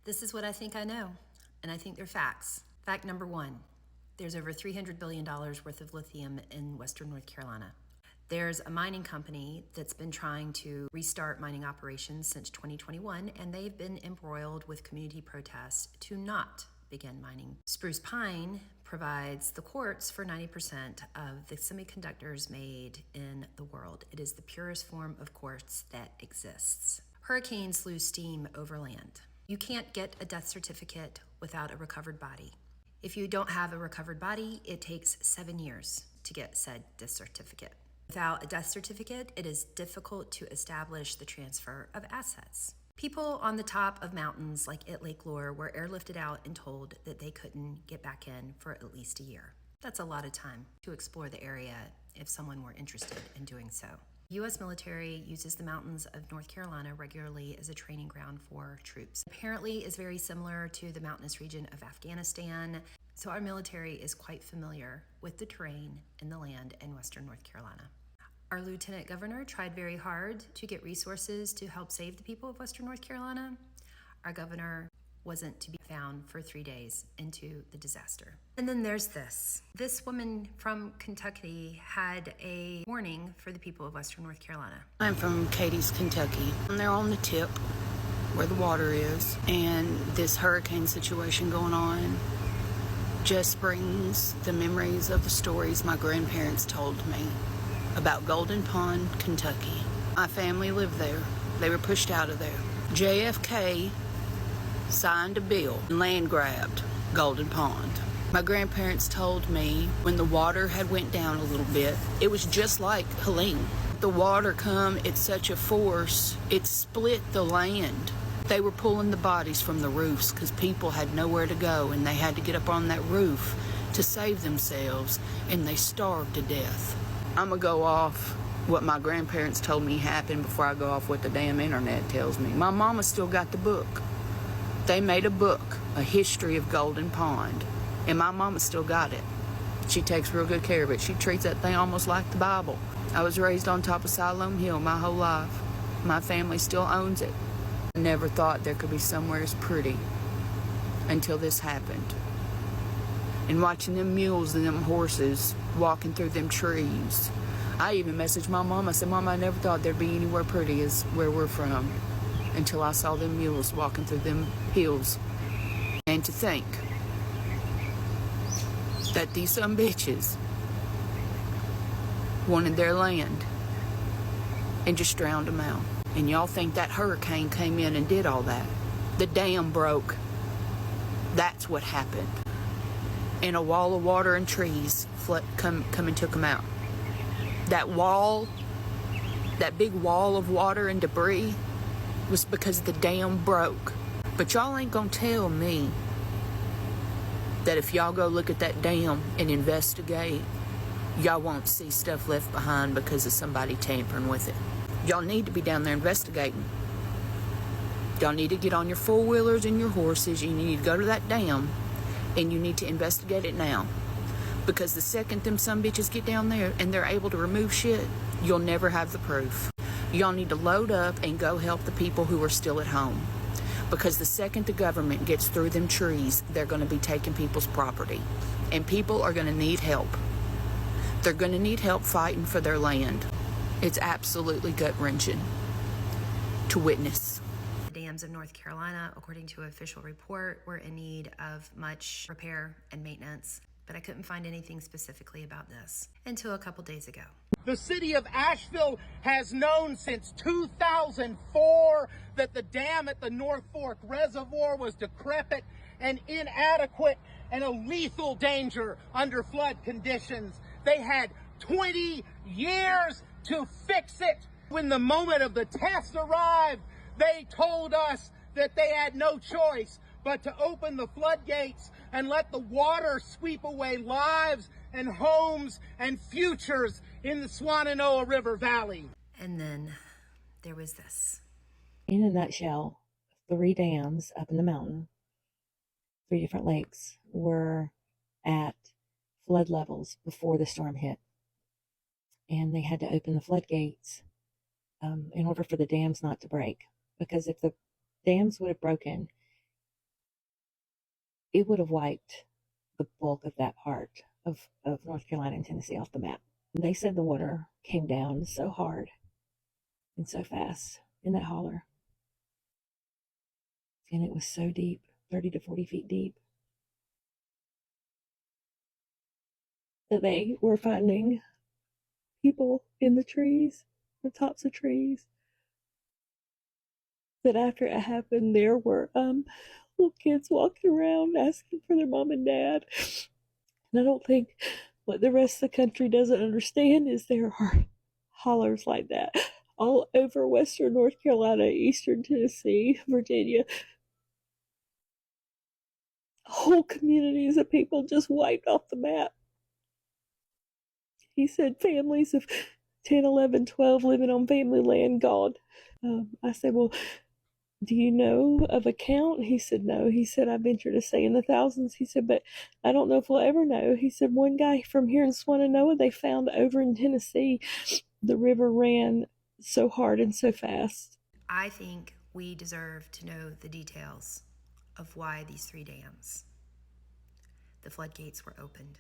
This is what I think I know, and I think they're facts. Fact number one, there's over $300 billion worth of lithium in Western North Carolina. There's a mining company that's been trying to restart mining operations since 2021, and they've been embroiled with community protests to not begin mining. Spruce pine provides the quartz for 90% of the semiconductors made in the world. It is the purest form of quartz that exists. Hurricanes lose steam over land. You can't get a death certificate without a recovered body. If you don't have a recovered body, it takes 7 years to get said death certificate. Without a death certificate, it is difficult to establish the transfer of assets. People on the top of mountains like at Lake Lure were airlifted out and told that they couldn't get back in for at least a year. That's a lot of time to explore the area if someone were interested in doing so. The U.S. military uses the mountains of North Carolina regularly as a training ground for troops. Apparently is very similar to the mountainous region of Afghanistan, so our military is quite familiar with the terrain and the land in Western North Carolina. Our lieutenant governor tried very hard to get resources to help save the people of Western North Carolina. Our governor wasn't to be found for 3 days into the disaster. And then there's this. This woman from Kentucky had a warning for the people of Western North Carolina. I'm from Cadiz, Kentucky. And they're on the tip where the water is, and this hurricane situation going on just brings the memories of the stories my grandparents told me about Golden Pond, Kentucky. My family lived there. They were pushed out of there. JFK signed a bill and land grabbed Golden Pond. My grandparents told me when the water had went down a little bit, it was just like Helene. The water come at such a force, it split the land. They were pulling the bodies from the roofs because people had nowhere to go, and they had to get up on that roof to save themselves, and they starved to death. I'm gonna go off what my grandparents told me happened before I go off what the damn internet tells me. My mama still got the book. They made a book, a history of Golden Pond, and my mama still got it. She takes real good care of it. She treats that thing almost like the Bible. I was raised on top of Siloam Hill my whole life. My family still owns it. I never thought there could be somewhere as pretty until this happened. And watching them mules and them horses walking through them trees. I even messaged my mom. I said, Mom, I never thought there'd be anywhere pretty as where we're from until I saw them mules walking through them hills. And to think that these some bitches wanted their land and just drowned them out. And y'all think that hurricane came in and did all that. The dam broke. That's what happened. And a wall of water and trees come and took them out. That wall, that big wall of water and debris was because the dam broke. But y'all ain't gonna tell me that if y'all go look at that dam and investigate, y'all won't see stuff left behind because of somebody tampering with it. Y'all need to be down there investigating. Y'all need to get on your four-wheelers and your horses. You need to go to that dam and you need to investigate it now. Because the second them some bitches get down there and they're able to remove shit, you'll never have the proof. Y'all need to load up and go help the people who are still at home. Because the second the government gets through them trees, they're going to be taking people's property. And people are going to need help. They're going to need help fighting for their land. It's absolutely gut-wrenching to witness. The dams of North Carolina, according to an official report, were in need of much repair and maintenance, but I couldn't find anything specifically about this until a couple days ago. The city of Asheville has known since 2004 that the dam at the North Fork Reservoir was decrepit and inadequate and a lethal danger under flood conditions. They had 20 years to fix it. When the moment of the test arrived, they told us that they had no choice but to open the floodgates and let the water sweep away lives and homes and futures in the Shenandoah River Valley. And then there was this. In a nutshell, 3 dams up in the mountain, 3 different lakes, were at flood levels before the storm hit. And they had to open the floodgates in order for the dams not to break. Because if the dams would have broken it would have wiped the bulk of that part of North Carolina and Tennessee off the map. They said the water came down so hard and so fast in that holler. And it was so deep, 30 to 40 feet deep, that they were finding people in the trees, the tops of trees. That after it happened, there were little kids walking around asking for their mom and dad. And I don't think what the rest of the country doesn't understand is there are hollers like that all over western North Carolina, eastern Tennessee, Virginia. Whole communities of people just wiped off the map. He said families of 10, 11, 12 living on family land gone. I said, well, do you know of a count? He said, no. He said, I venture to say in the thousands. He said, but I don't know if we'll ever know. He said, one guy from here in Swannanoa, they found over in Tennessee, the river ran so hard and so fast. I think we deserve to know the details of why these 3 dams, the floodgates, were opened.